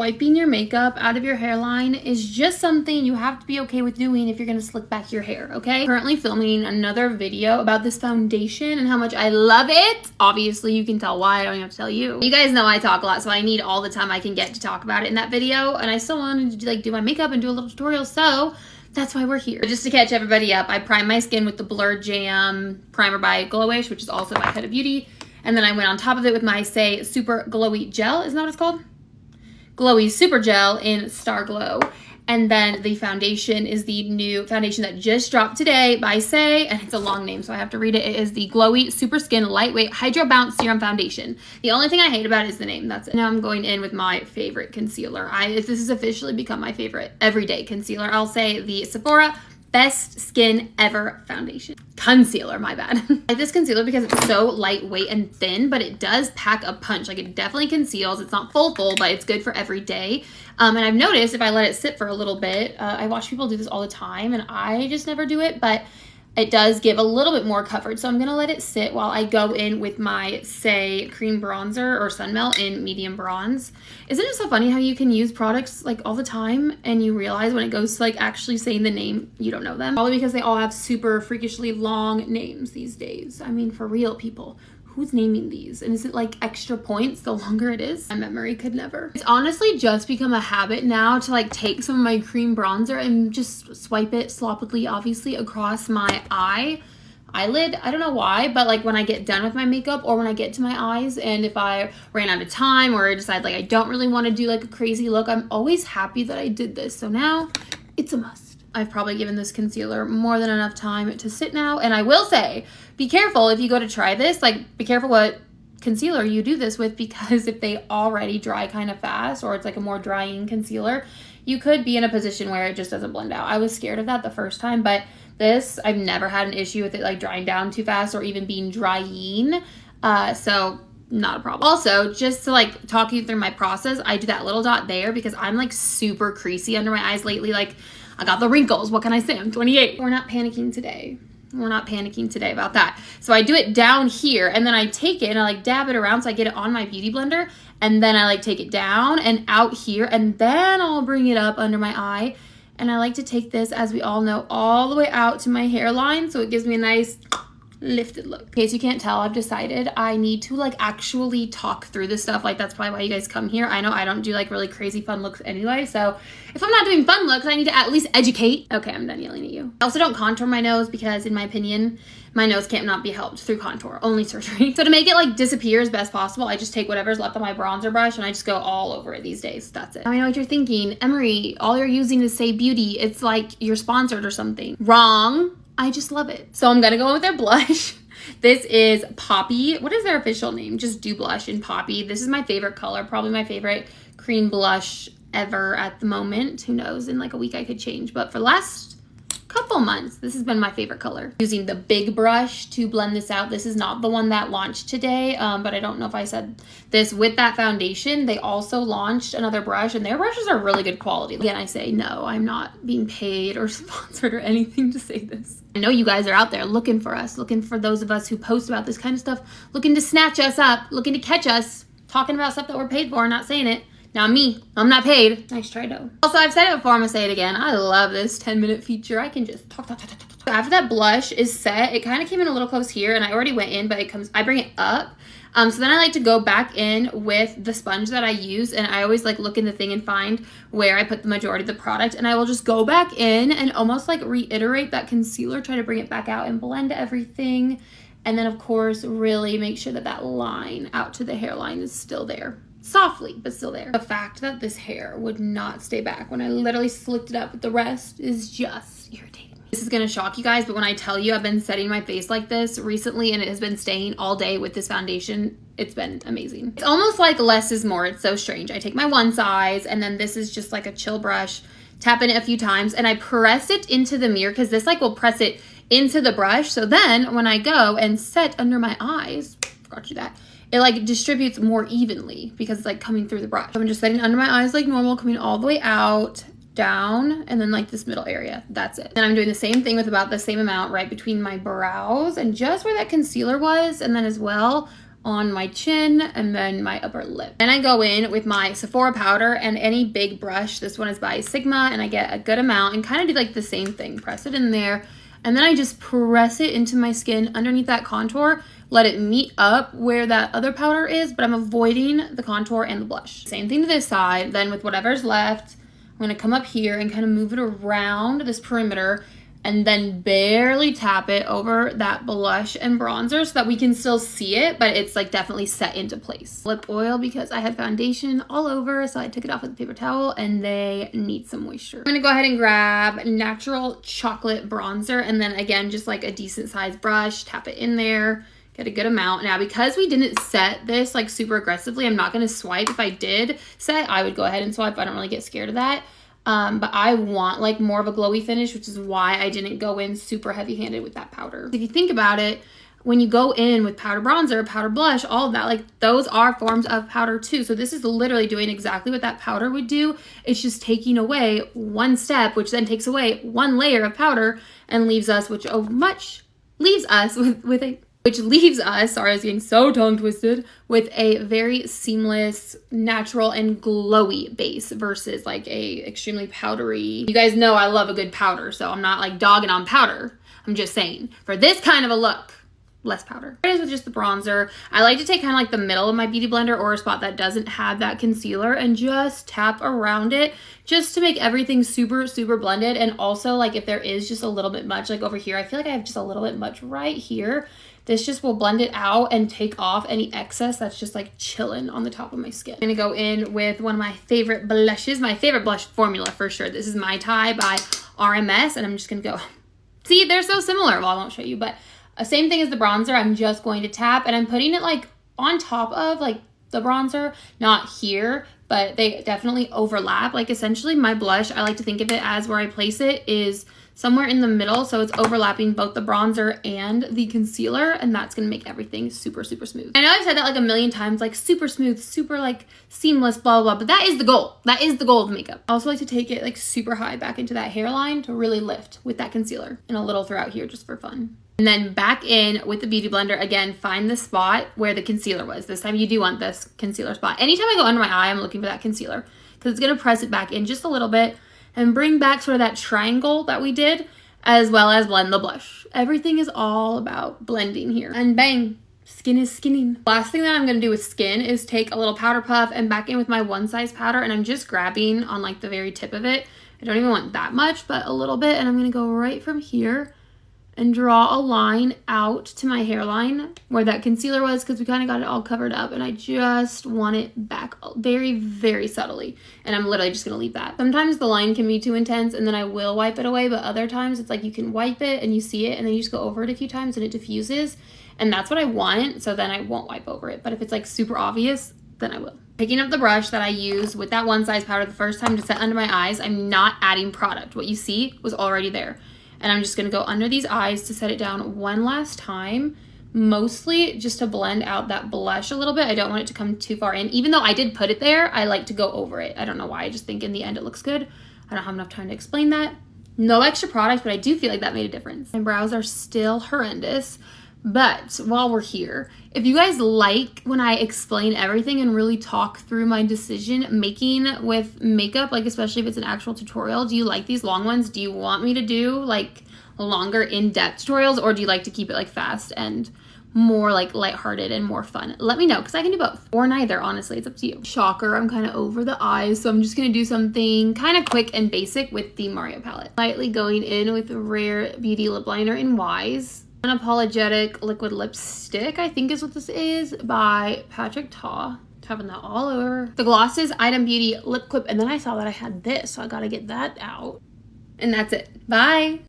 Wiping your makeup out of your hairline is just something you have to be okay with doing if you're gonna slick back your hair, okay? Currently filming another video about this foundation and how much I love it. Obviously, you can tell why, I don't even have to tell you. You guys know I talk a lot, so I need all the time I can get to talk about it in that video, and I still wanted to do my makeup and do a little tutorial, so that's why we're here. Just to catch everybody up, I prime my skin with the Blur Jam Primer by Glowish, which is also by Huda Beauty, and then I went on top of it with my Saie Super Glowy Gel, isn't that what it's called? Glowy Super Gel in Star Glow. And then the foundation is the new foundation that just dropped today by Saie, and it's a long name, so I have to read it. It is the Glowy Super Skin Lightweight Hydro Bounce Serum Foundation. The only thing I hate about it is the name. That's it. Now I'm going in with my favorite concealer. This has officially become my favorite everyday concealer. I'll say the Sephora Best Skin Ever Foundation. Concealer, my bad. I like this concealer because it's so lightweight and thin, but it does pack a punch. Like, it definitely conceals. It's not full, but it's good for every day. And I've noticed if I let it sit for a little bit, I watch people do this all the time, and I just never do it, but it does give a little bit more coverage. So I'm going to let it sit while I go in with my Saie Cream Bronzer or Sunmelt in Medium Bronze. Isn't it so funny how you can use products like all the time and you realize when it goes to like actually saying the name, you don't know them? Probably because they all have super freakishly long names these days. I mean, for real, people. Who's naming these? And is it like extra points the longer it is? My memory could never. It's honestly just become a habit now to like take some of my cream bronzer and just swipe it sloppily, obviously, across my eyelid. I don't know why, but like when I get done with my makeup or when I get to my eyes, and if I ran out of time or I decide like I don't really want to do like a crazy look, I'm always happy that I did this. So now it's a must. I've probably given this concealer more than enough time to sit now. And I will say, be careful if you go to try this, like be careful what concealer you do this with, because if they already dry kind of fast or it's like a more drying concealer, you could be in a position where it just doesn't blend out. I was scared of that the first time, but this, I've never had an issue with it like drying down too fast or even being drying. So not a problem. Also, just to like talk you through my process, I do that little dot there because I'm like super creasy under my eyes lately. Like, I got the wrinkles. What can I say? I'm 28. We're not panicking today. We're not panicking today about that. So I do it down here, and then I take it and I like dab it around so I get it on my beauty blender, and then I like take it down and out here, and then I'll bring it up under my eye. And I like to take this, as we all know, all the way out to my hairline, so it gives me a nice lifted look. In case you can't tell, I've decided I need to like actually talk through this stuff. Like, that's probably why you guys come here. I know I don't do like really crazy fun looks anyway, so if I'm not doing fun looks, I need to at least educate. Okay, I'm done yelling at you. I also don't contour my nose because, in my opinion, my nose can't not be helped through contour, only surgery. So to make it like disappear as best possible, I just take whatever's left on my bronzer brush and I just go all over it these days. That's it. I know what you're thinking. Emery, all you're using is Saie Beauty. It's like you're sponsored or something. Wrong. I just love it. So I'm gonna go in with their blush. This is Poppy. What is their official name? Just Do Blush in Poppy. This is my favorite color, probably my favorite cream blush ever at the moment. Who knows, in like a week I could change, but for the last couple months, this has been my favorite color. Using the big brush to blend this out. This is not the one that launched today, but I don't know if I said this. With that foundation, they also launched another brush, and their brushes are really good quality. Again, I say no, I'm not being paid or sponsored or anything to say this. I know you guys are out there looking for us, looking for those of us who post about this kind of stuff, looking to snatch us up, looking to catch us, talking about stuff that we're paid for and not saying it. Now me, I'm not paid. Nice try though. Also, I've said it before, I'm gonna say it again. I love this 10-minute feature. I can just talk. After that blush is set, it kind of came in a little close here, and I already went in, but I bring it up. So then I like to go back in with the sponge that I use, and I always like look in the thing and find where I put the majority of the product, and I will just go back in and almost like reiterate that concealer, try to bring it back out and blend everything. And then of course, really make sure that that line out to the hairline is still there. Softly, but still there. The fact that this hair would not stay back when I literally slicked it up with the rest is just irritating me. This is gonna shock you guys, but when I tell you I've been setting my face like this recently and it has been staying all day with this foundation, it's been amazing. It's almost like less is more. It's so strange. I take my one size, and then this is just like a chill brush, tap in it a few times, and I press it into the mirror because this like will press it into the brush. So then when I go and set under my eyes, forgot to do that, it like distributes more evenly because it's like coming through the brush. So I'm just setting under my eyes like normal, coming all the way out, down, and then like this middle area. That's it. And I'm doing the same thing with about the same amount right between my brows and just where that concealer was, and then as well on my chin and then my upper lip. Then I go in with my Sephora powder and any big brush. This one is by Sigma, and I get a good amount and kind of do like the same thing. Press it in there, and then I just press it into my skin underneath that contour. Let it meet up where that other powder is, but I'm avoiding the contour and the blush. Same thing to this side. Then with whatever's left, I'm gonna come up here and kind of move it around this perimeter and then barely tap it over that blush and bronzer so that we can still see it, but it's like definitely set into place. Lip oil, because I had foundation all over, so I took it off with a paper towel and they need some moisture. I'm gonna go ahead and grab natural chocolate bronzer, and then again, just like a decent sized brush, tap it in there, get a good amount. Now, because we didn't set this like super aggressively, I'm not gonna swipe. If I did set, I would go ahead and swipe. I don't really get scared of that. But I want like more of a glowy finish, which is why I didn't go in super heavy handed with that powder. If you think about it, when you go in with powder bronzer, powder blush, all of that, like those are forms of powder too. So this is literally doing exactly what that powder would do. It's just taking away one step, which then takes away one layer of powder and leaves us, sorry, I was getting so tongue twisted, with a very seamless, natural, and glowy base versus like a extremely powdery. You guys know I love a good powder, so I'm not like dogging on powder. I'm just saying, for this kind of a look, less powder. It is with just the bronzer. I like to take kind of like the middle of my beauty blender or a spot that doesn't have that concealer and just tap around it just to make everything super, super blended. And also, like, if there is just a little bit much, like over here, I feel like I have just a little bit much right here. This just will blend it out and take off any excess that's just like chilling on the top of my skin. I'm gonna go in with one of my favorite blushes, my favorite blush formula for sure. This is Mai Tai by RMS, and I'm just gonna go, see, they're so similar. Well, I won't show you, but same thing as the bronzer. I'm just going to tap, and I'm putting it like on top of like the bronzer, not here, but they definitely overlap. Like essentially my blush, I like to think of it as where I place it is somewhere in the middle, so it's overlapping both the bronzer and the concealer, and that's gonna make everything super, super smooth. I know I've said that like a million times, like super smooth, super like seamless, blah, blah, blah, but that is the goal. That is the goal of makeup. I also like to take it like super high back into that hairline to really lift with that concealer, and a little throughout here just for fun. And then back in with the beauty blender, again, find the spot where the concealer was. This time you do want this concealer spot. Anytime I go under my eye, I'm looking for that concealer because it's gonna press it back in just a little bit and bring back sort of that triangle that we did, as well as blend the blush. Everything is all about blending here. And bang, skin is skinning. Last thing that I'm gonna do with skin is take a little powder puff and back in with my one size powder, and I'm just grabbing on like the very tip of it. I don't even want that much, but a little bit, and I'm gonna go right from here and draw a line out to my hairline where that concealer was, because we kind of got it all covered up, and I just want it back very, very subtly, and I'm literally just gonna leave that. Sometimes the line can be too intense and then I will wipe it away, but other times it's like you can wipe it and you see it and then you just go over it a few times and it diffuses, and that's what I want, so then I won't wipe over it. But if it's like super obvious, then I will. Picking up the brush that I used with that one size powder the first time to set under my eyes, I'm not adding product. What you see was already there. And I'm just gonna go under these eyes to set it down one last time, mostly just to blend out that blush a little bit. I don't want it to come too far in. Even though I did put it there, I like to go over it. I don't know why, I just think in the end it looks good. I don't have enough time to explain that. No extra product, but I do feel like that made a difference. My brows are still horrendous, but while we're here, if you guys like when I explain everything and really talk through my decision making with makeup, like especially if it's an actual tutorial, do you like these long ones? Do you want me to do like longer in-depth tutorials, or do you like to keep it like fast and more like lighthearted and more fun? Let me know, because I can do both or neither. Honestly, it's up to you. Shocker, I'm kind of over the eyes, so I'm just gonna do something kind of quick and basic with the Mario palette. Lightly going in with Rare Beauty lip liner in Wise. Unapologetic liquid lipstick, I think is what this is, by Patrick Ta. Tapping that all over. The gloss is Item Beauty lip clip, and then I saw that I had this, so I gotta get that out. And that's it. Bye.